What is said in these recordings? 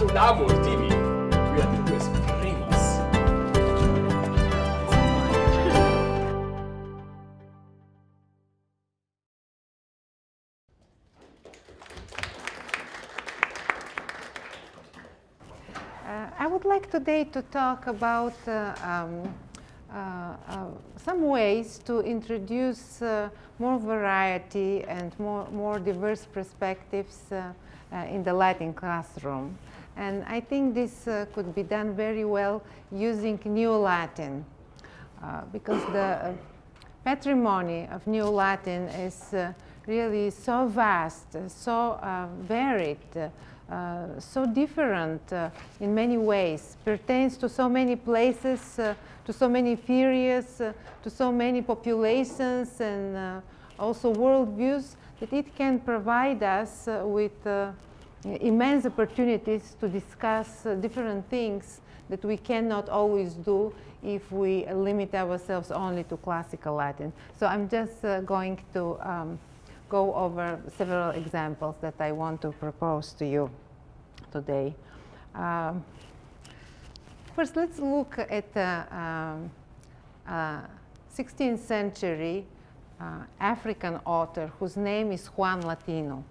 la motivi. We are the best primos. I would like today to talk about some ways to introduce more variety and more diverse perspectives in the Latin classroom. And I think this could be done very well using New Latin, because the patrimony of New Latin is really so vast, so varied, so different in many ways, pertains to so many places, to so many periods, to so many populations, and also worldviews, that it can provide us with immense opportunities to discuss different things that we cannot always do if we limit ourselves only to classical Latin. So I'm just going to go over several examples that I want to propose to you today. First, let's look at the 16th century African author whose name is Wong Latino.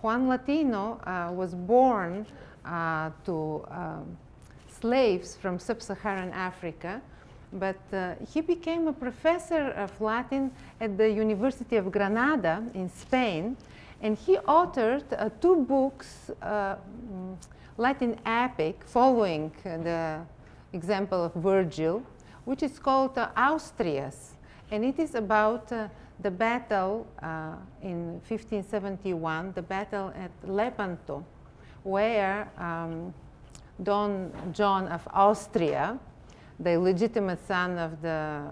Wong Latino was born to slaves from sub-Saharan Africa, but he became a professor of Latin at the University of Granada in Spain, and he authored 2 books, Latin epic, following the example of Virgil, which is called Austrias, and it is about the battle in 1571, the battle at Lepanto, where Don John of Austria, the legitimate son of the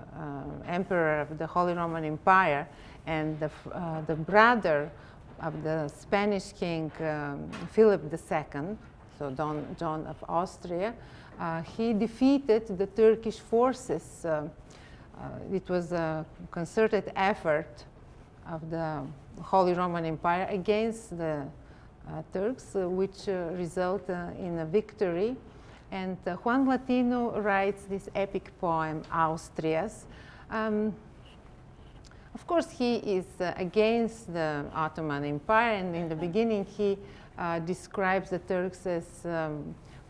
emperor of the Holy Roman Empire, and the brother of the Spanish king Philip II, so Don John of Austria, he defeated the Turkish forces. It was a concerted effort of the Holy Roman Empire against the Turks, which resulted in a victory. And Wong Latino writes this epic poem, Austrias. Of course, he is against the Ottoman Empire, and in the beginning he describes the Turks as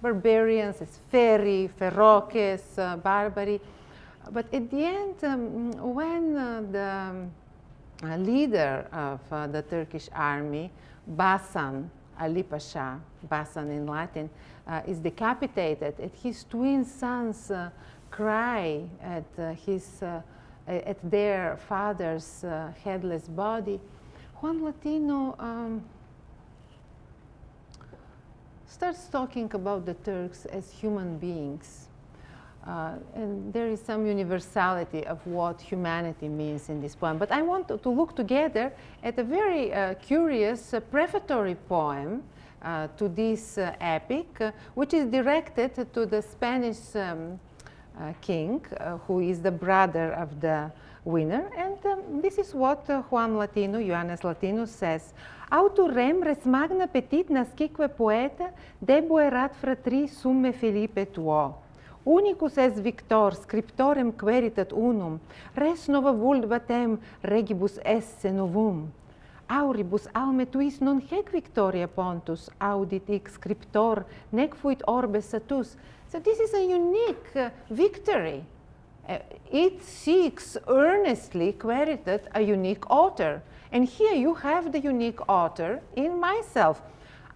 barbarians, as feroces, barbary. But at the end, when the leader of the Turkish army, Basan, Ali Pasha, Basan in Latin, is decapitated, and his twin sons cry at their father's headless body, Wong Latino starts talking about the Turks as human beings. And there is some universality of what humanity means in this poem. But I want to look together at a very curious prefatory poem to this epic, which is directed to the Spanish king, who is the brother of the winner. And this is what Juan Latino, Ioannes Latinus, says. Autu rem res magna petit nascique poeta, debo erat fratri summe Filipe tuo. Unicus es victor, scriptorem queritat unum, res nova vulvatem regibus esse novum. Auribus alme tuis non hec victoria pontus, audit ic scriptor, nec fuit orbe satus. So this is a unique victory. It seeks earnestly, queritat, a unique author. And here you have the unique author in myself.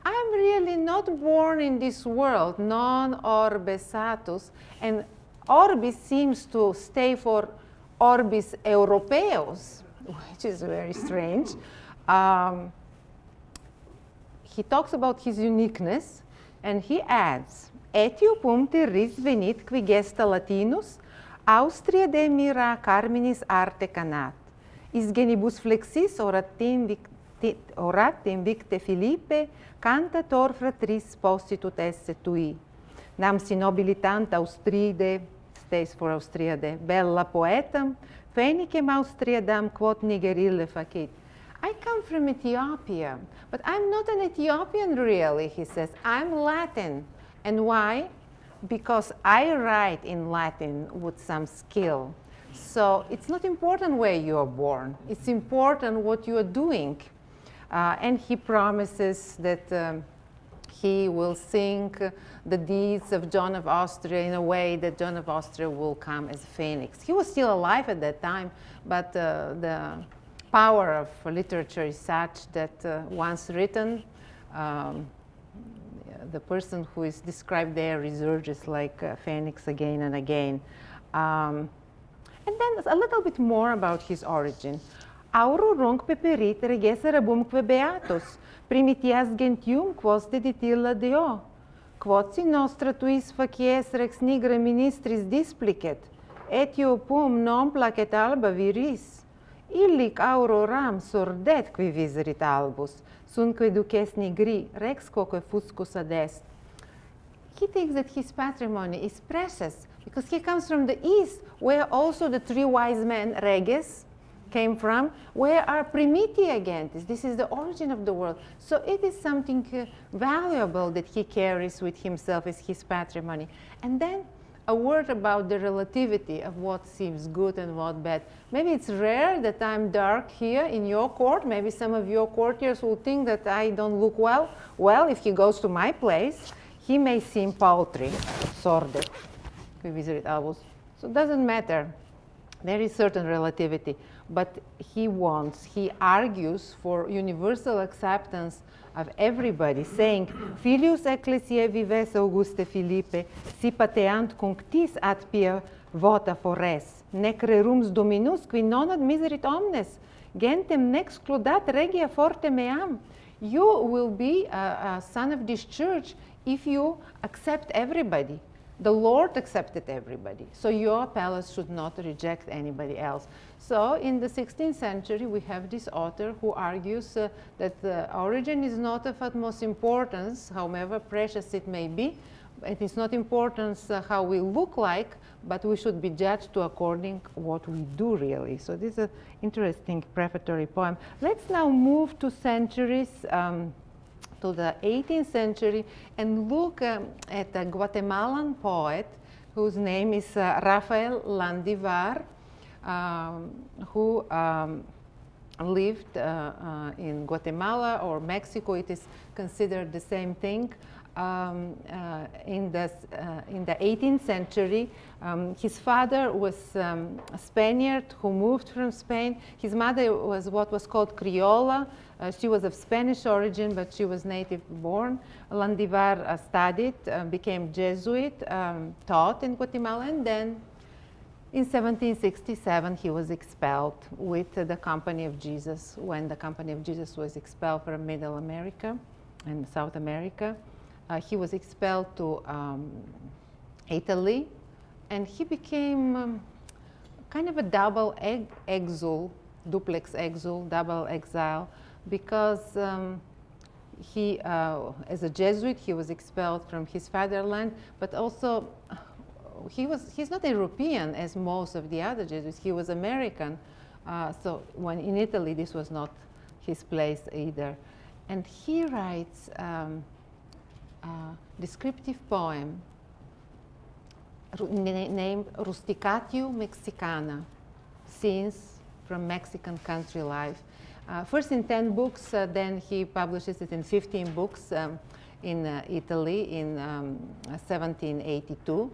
I'm really not born in this world, non orbe satus, and orbis seems to stay for orbis europeus, which is very strange. He talks about his uniqueness, and he adds, Etiopum terris venit qui gesta Latinus, Austria de mira carminis arte canat, is genibus flexis orat invicte Philippe, cantator fratris postitut esse tui. Nam si nobilitant Austride, stays for Austriade, bella poetam, fenicem Austriadam quod nigerille facit. I come from Ethiopia, but I'm not an Ethiopian really, he says. I'm Latin. And why? Because I write in Latin with some skill. So it's not important where you are born. It's important what you are doing. And he promises that he will sing the deeds of John of Austria in a way that John of Austria will come as a phoenix. He was still alive at that time, but the power of literature is such that once written, the person who is described there resurges like a phoenix again and again. And then a little bit more about his origin. Auro rung peperit regesere bumque beatus, primitias gentium quos deditilla Deo, quodsi nostra tuis facies rex nigra ministris displicet, Etiopum non placet alba viris, illic auro ram sordet qui viserit albus, sunque duces nigri, rex quoque fuscus adest. He thinks that his patrimony is precious because he comes from the east, where also the three wise men, reges, came from. Where are primitia gentis? This is the origin of the world. So it is something valuable that he carries with himself as his patrimony. And then a word about the relativity of what seems good and what bad. Maybe it's rare that I'm dark here in your court. Maybe some of your courtiers will think that I don't look well. Well, if he goes to my place, he may seem paltry, sordid. We visited albus. So it doesn't matter. There is certain relativity. But he argues for universal acceptance of everybody, saying, Filius ecclesiae vives Auguste Philippe, si pateant cunctis ad pia vota fores, nec rerums dominus qui non admiserit omnes, gentem nec excludat regia forte meam. You will be a son of this church if you accept everybody. The Lord accepted everybody, so your palace should not reject anybody else. So in the 16th century, we have this author who argues that the origin is not of utmost importance, however precious it may be. It is not important how we look like, but we should be judged to according what we do really. So this is an interesting prefatory poem. Let's now move to centuries, to the 18th century, and look at a Guatemalan poet whose name is Rafael Landivar, who lived in Guatemala or Mexico. It is considered the same thing. In the 18th century, his father was a Spaniard who moved from Spain. His mother was what was called Criolla. She was of Spanish origin, but she was native born. Landivar studied, became Jesuit, taught in Guatemala, and then in 1767 he was expelled with the Company of Jesus. When the Company of Jesus was expelled from Middle America and South America, he was expelled to Italy, and he became kind of a double exile, duplex exile, double exile, because he, as a Jesuit, he was expelled from his fatherland, but also he's not European as most of the other Jesuits. He was American, so when in Italy, this was not his place either. And he writes descriptive poem named Rusticatio Mexicana, Scenes from Mexican Country Life. First in 10 books, then he publishes it in 15 books in Italy in 1782.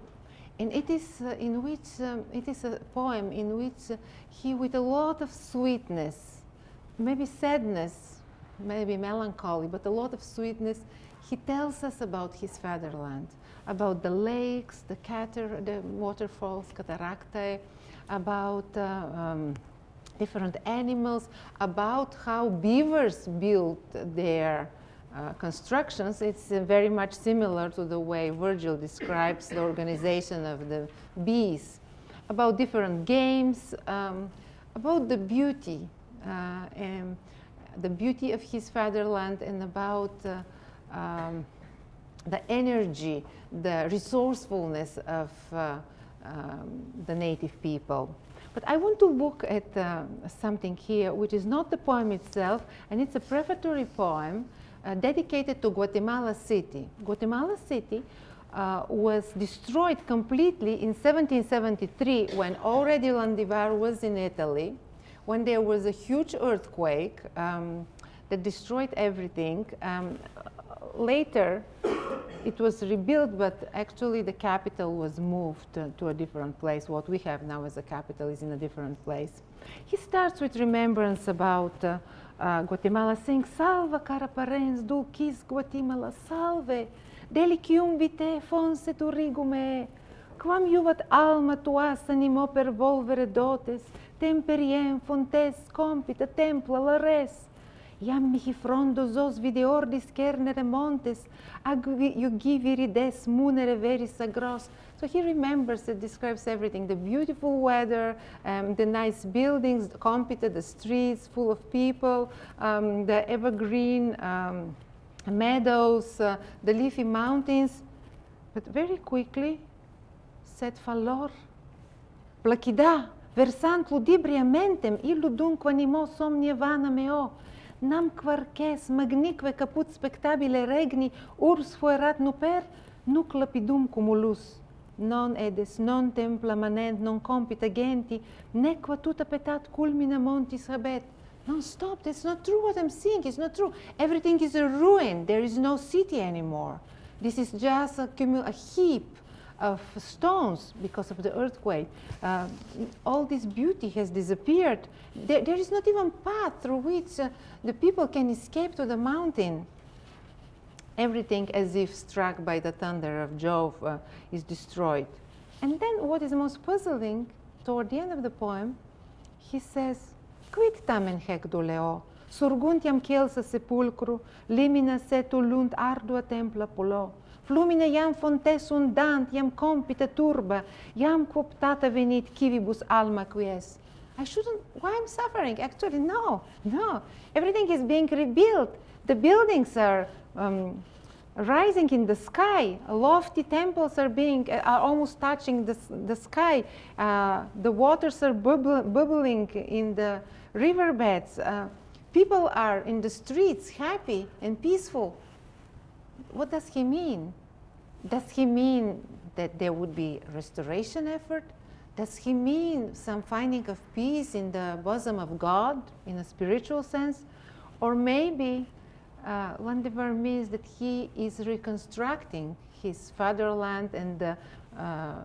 And it is in which it is a poem in which he, with a lot of sweetness, maybe sadness, maybe melancholy, but a lot of sweetness, he tells us about his fatherland, about the lakes, the waterfalls, cataractae, about different animals, about how beavers built their constructions. It's very much similar to the way Virgil describes the organization of the bees, about different games, about the beauty of his fatherland, and about the energy, the resourcefulness of the native people. But I want to look at something here, which is not the poem itself, and it's a prefatory poem dedicated to Guatemala City. Guatemala City was destroyed completely in 1773 when already Landivar was in Italy, when there was a huge earthquake that destroyed everything. Later, it was rebuilt, but actually the capital was moved to a different place. What we have now as a capital is in a different place. He starts with remembrance about Guatemala, saying, "Salva cara parens dulcis Guatemala, salve, delicium vitae fonse turigume, quam juvat alma tuas animo per volvere dotes, temperiem fontes compita templa la res. Iam mihi frondos os videordis cernere montes, ag virides munere veris agros." So he remembers, it describes everything, the beautiful weather, the nice buildings, compita, the streets full of people, the evergreen meadows, the leafy mountains. But very quickly, sed fallor, placida, versant ludibria mentem, illu dunque animo somnia vana meo, nam quarces magnique caput spectabile regni urs fuerat nuper, nuc lapidum cumulus. Non edes, non templa manent, non compita genti, nequa tuta petat culmina montis habet. No, stop, that's not true what I'm seeing, it's not true. Everything is a ruin, there is no city anymore. This is just a heap of stones because of the earthquake. All this beauty has disappeared. There is not even path through which the people can escape to the mountain. Everything, as if struck by the thunder of Jove, is destroyed. And then what is most puzzling, toward the end of the poem, he says, "Quid tamen hec doleo, surguntiam celsa sepulcru, limina setulunt ardua templa polo. Flumina iam fontes undant, iam compita turba, iam cooptata venit civibus alma quies." I shouldn't, why I'm suffering? Actually, no. Everything is being rebuilt. The buildings are rising in the sky. Lofty temples are almost touching the sky. The waters are bubbling in the riverbeds. People are in the streets, happy and peaceful. What does he mean? Does he mean that there would be restoration effort? Does he mean some finding of peace in the bosom of God in a spiritual sense? Or maybe Landivar means that he is reconstructing his fatherland and the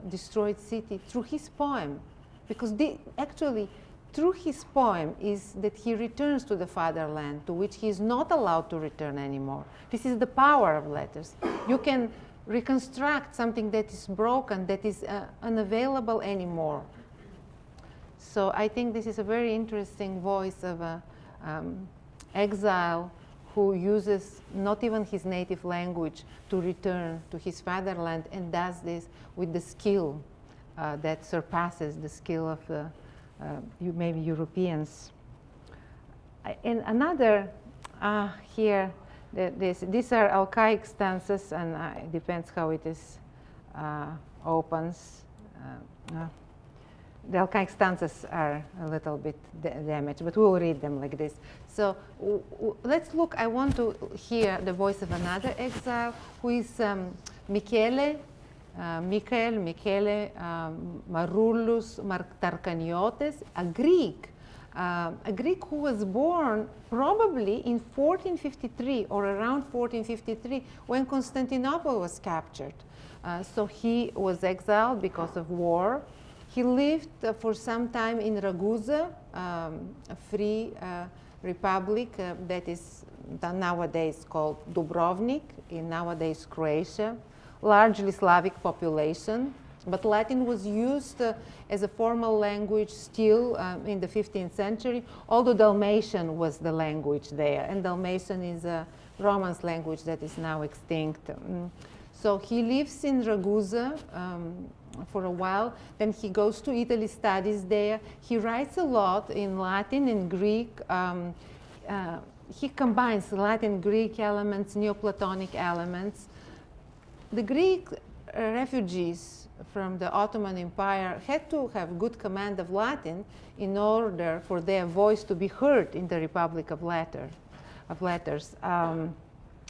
destroyed city through his poem. Because actually, through his poem is that he returns to the fatherland, to which he is not allowed to return anymore. This is the power of letters. You can reconstruct something that is broken, that is unavailable anymore. So I think this is a very interesting voice of an exile who uses not even his native language to return to his fatherland, and does this with the skill that surpasses the skill of the maybe Europeans. And another here, these are archaic stanzas, and it depends how it is opens. The archaic stanzas are a little bit damaged, but we'll read them like this. So let's look. I want to hear the voice of another exile, who is Michele Marullus Tarkaniotes, a Greek who was born probably in 1453 or around 1453 when Constantinople was captured. So he was exiled because of war. He lived for some time in Ragusa, a free republic that is nowadays called Dubrovnik, in nowadays Croatia. Largely Slavic population, but Latin was used as a formal language still in the 15th century, although Dalmatian was the language there, and Dalmatian is a Romance language that is now extinct. So he lives in Ragusa for a while, then he goes to Italy, studies there. He writes a lot in Latin and Greek. He combines Latin, Greek elements, Neoplatonic elements. The Greek refugees from the Ottoman Empire had to have good command of Latin in order for their voice to be heard in the Republic of Letters.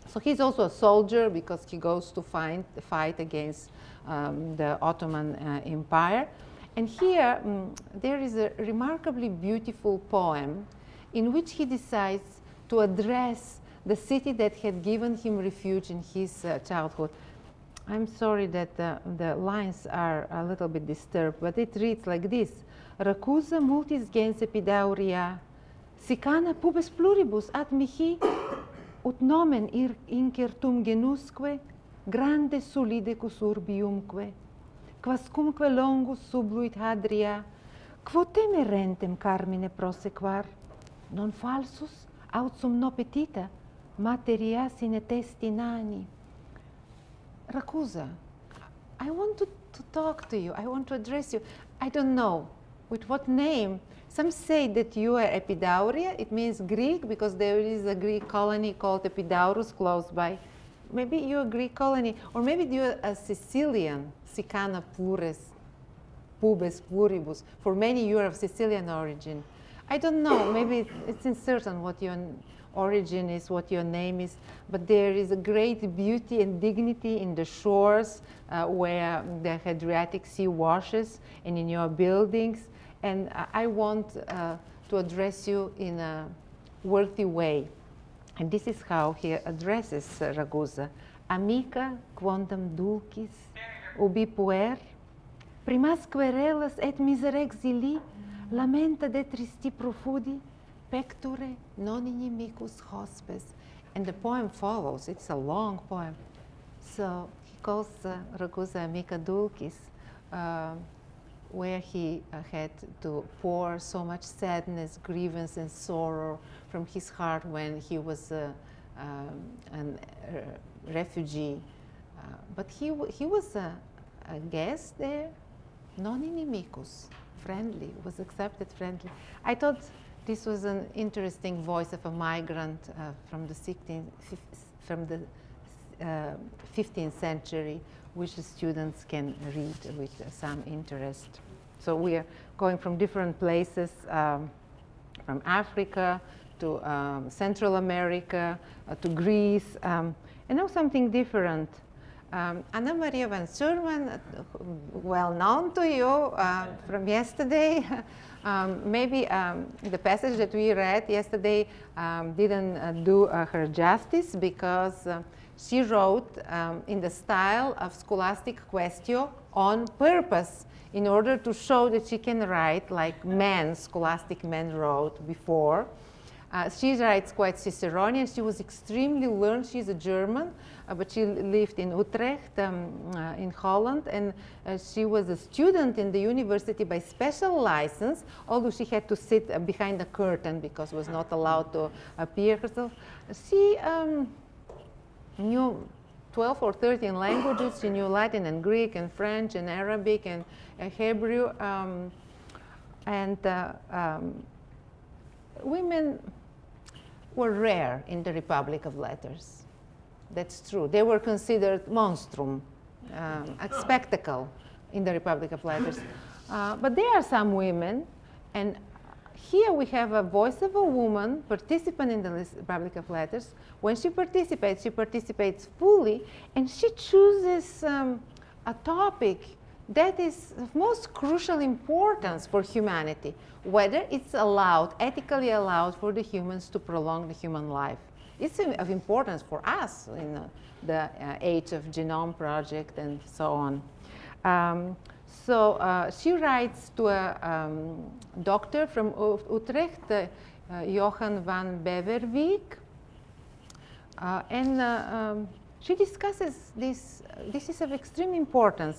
So he's also a soldier because he goes to fight against the Ottoman Empire. And here there is a remarkably beautiful poem in which he decides to address the city that had given him refuge in his childhood. I'm sorry that the lines are a little bit disturbed, but it reads like this. Racusa multis gens epidauria, sicana pubes pluribus ad mihi, ut nomen incertum genusque, grande solidecus urbiumque, quascumque longus subluit hadria, quo temerentem carmine prosequar, non falsus, aut sum no petita, materia sine testi nani. Racusa, I want to talk to you. I want to address you. I don't know with what name. Some say that you are Epidauria. It means Greek because there is a Greek colony called Epidaurus close by. Maybe you're a Greek colony, or maybe you're a Sicilian, Sicana plures, pubes pluribus. For many, you're of Sicilian origin. I don't know. Maybe it's uncertain what your origin is, what your name is, but there is a great beauty and dignity in the shores where the Adriatic Sea washes and in your buildings. And I want to address you in a worthy way. And this is how he addresses Ragusa. Amica quondam dulcis, ubi puer, primas querelas et miserexili, lamenta de tristi profudi, pecture non inimicus hospes. And the poem follows. It's a long poem. So he calls Ragusa Amica Dulcis, where he had to pour so much sadness, grievance, and sorrow from his heart when he was a refugee. But he was a guest there, non inimicus, friendly, was accepted friendly. I thought this was an interesting voice of a migrant from the 15th century, which the students can read with some interest. So we are going from different places, from Africa to Central America to Greece, and now something different. Anna Maria van Surman, well known to you from yesterday. Maybe the passage that we read yesterday didn't do her justice because she wrote in the style of scholastic question on purpose in order to show that she can write like scholastic men wrote before. She writes quite Ciceronian. She was extremely learned. She's a German, but she lived in Utrecht in Holland, and she was a student in the university by special license, although she had to sit behind a curtain because was not allowed to appear herself. She knew 12 or 13 languages. She knew Latin and Greek and French and Arabic and Hebrew. Women were rare in the Republic of Letters. That's true. They were considered monstrum, a spectacle in the Republic of Letters. But there are some women, and here we have a voice of a woman, participant in the Republic of Letters. When she participates fully, and she chooses a topic that is of most crucial importance for humanity, whether it's allowed, ethically allowed for the humans to prolong the human life. It's of importance for us in the age of Genome Project and so on. So she writes to a doctor from Utrecht, Johan van Beverwijk, and she discusses this. This is of extreme importance.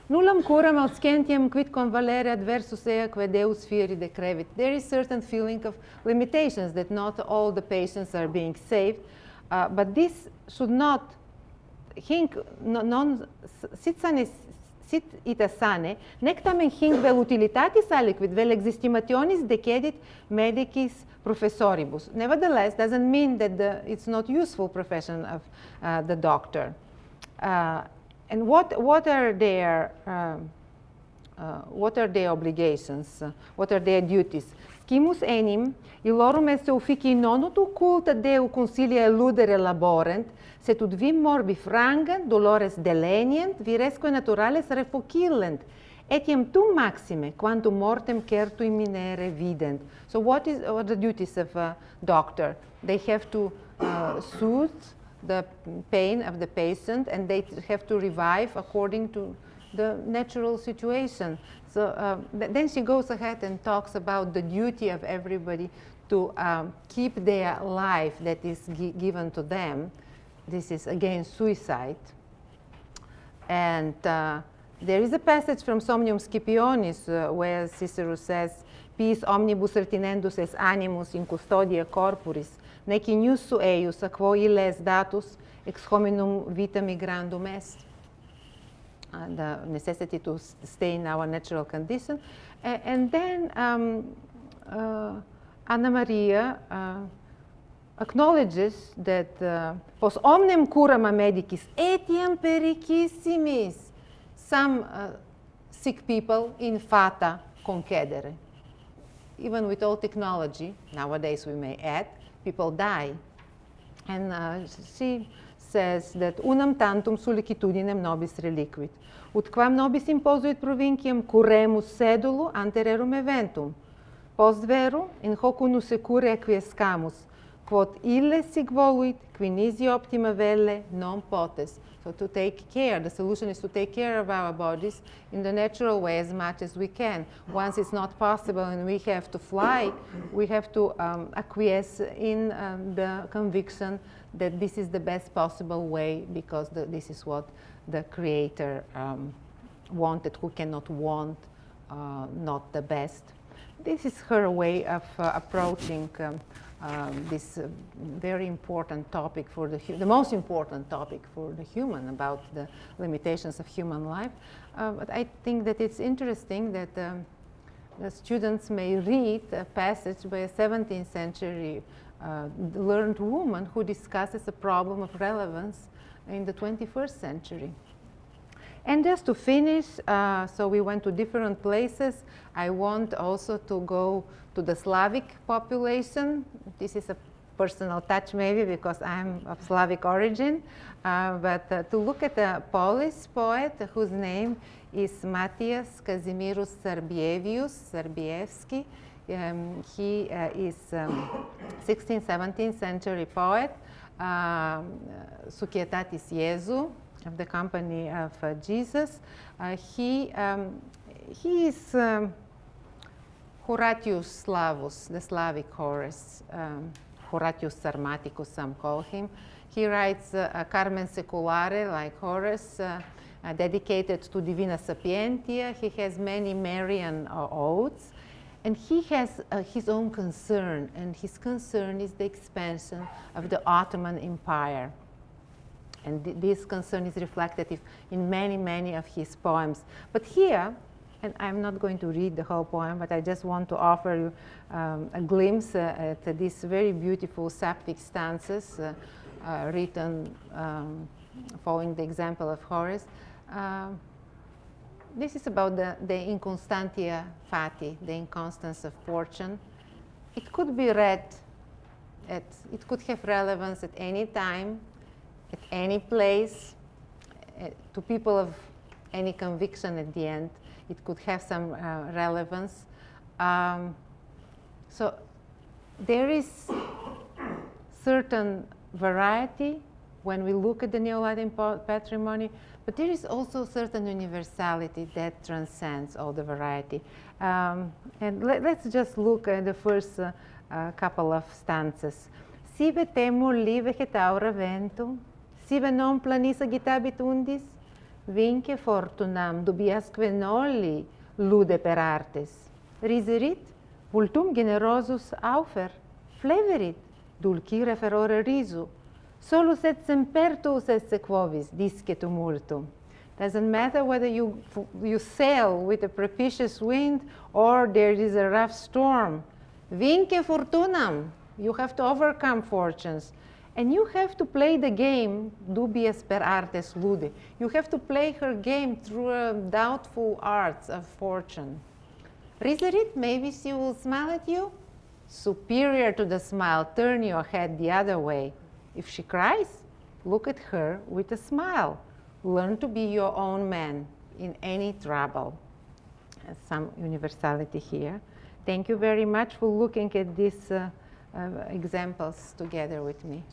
Nullam curam autscentiam quid convalere adversus eaque Deus fieri decrevit. There is certain feeling of limitations that not all the patients are being saved, but this should not hinc non sit sane sit ita sane, nec tamen hinc vel utilitatis aliquid vel existimationis decedit medicis professoribus. Nevertheless, doesn't mean that it's not useful profession of the doctor. And what are their obligations? What are their duties? Scimus enim, illorum esse officii non ut occulta Deo consilia eludere laborent, sed ut vim morbi frangent, dolores delenient, viresque naturales refocillent, etiam tum maxime, quantum mortem certui minere vident. So what are the duties of a doctor? They have to soothe the pain of the patient, and they have to revive according to the natural situation. So then she goes ahead and talks about the duty of everybody to keep their life that is given to them. This is against suicide. And there is a passage from Somnium Scipionis where Cicero says, "Pis omnibus retinendus es animus in custodia corporis, nec in iussu eius, a quo ille est datus, ex hominum vita migrandum est." The necessity to stay in our natural condition. And then Anna Maria acknowledges that pos omnem curam a medicis etiam perichissimis, some sick people in fata concedere. Even with all technology, nowadays we may add, people die. And she says that unam tantum solicitudinem nobis reliquit, ut quam nobis imposuit provinciam curemus sedulu antererum eventum, post vero in hoc unus secure acquiescamus, quod ille sig voluit, qui nisi optima velle non potes. So to take care, the solution is to take care of our bodies in the natural way as much as we can. Once it's not possible and we have to fly, we have to acquiesce in the conviction that this is the best possible way, because this is what the Creator wanted. Who cannot want not the best? This is her way of approaching this very important topic for the most important topic for the human, about the limitations of human life. But I think that it's interesting that the students may read a passage by a 17th century learned woman who discusses a problem of relevance in the 21st century. And just to finish, so we went to different places. I want also to go to the Slavic population. This is a personal touch maybe because I'm of Slavic origin, but to look at a Polish poet whose name is Matthias Kazimierz Serbiewski. He is 16th, 17th century poet, Societatis Jesu, of the Company of Jesus. He is Horatius Slavus, the Slavic Horace, Horatius Sarmaticus, some call him. He writes a Carmen Seculare, like Horace, dedicated to Divina Sapientia. He has many Marian odes, and he has his own concern, and his concern is the expansion of the Ottoman Empire. And this concern is reflected in many, many of his poems. But here, and I'm not going to read the whole poem, but I just want to offer you a glimpse at these very beautiful sapphic stanzas written following the example of Horace. This is about the inconstantia fati, the inconstance of fortune. It could be read, it could have relevance at any time, at any place, to people of any conviction at the end. It could have some relevance. So there is certain variety when we look at the Neo-Latin patrimony, but there is also certain universality that transcends all the variety. And let's just look at the first couple of stanzas. Sive temur live aura ventum, sive non planis agitabit undis, vince fortunam dubiasque nolli lude per artes. Riserit, vultum generosus aufer, fleverit, dulci referore risu, solus et sempertus esse quovis, disce tumultum. Doesn't matter whether you sail with a propitious wind or there is a rough storm. Vince fortunam, you have to overcome fortunes. And you have to play the game, dubius per artes lude. You have to play her game through a doubtful arts of fortune. Reason it, maybe she will smile at you. Superior to the smile, turn your head the other way. If she cries, look at her with a smile. Learn to be your own man in any trouble. Some universality here. Thank you very much for looking at these examples together with me.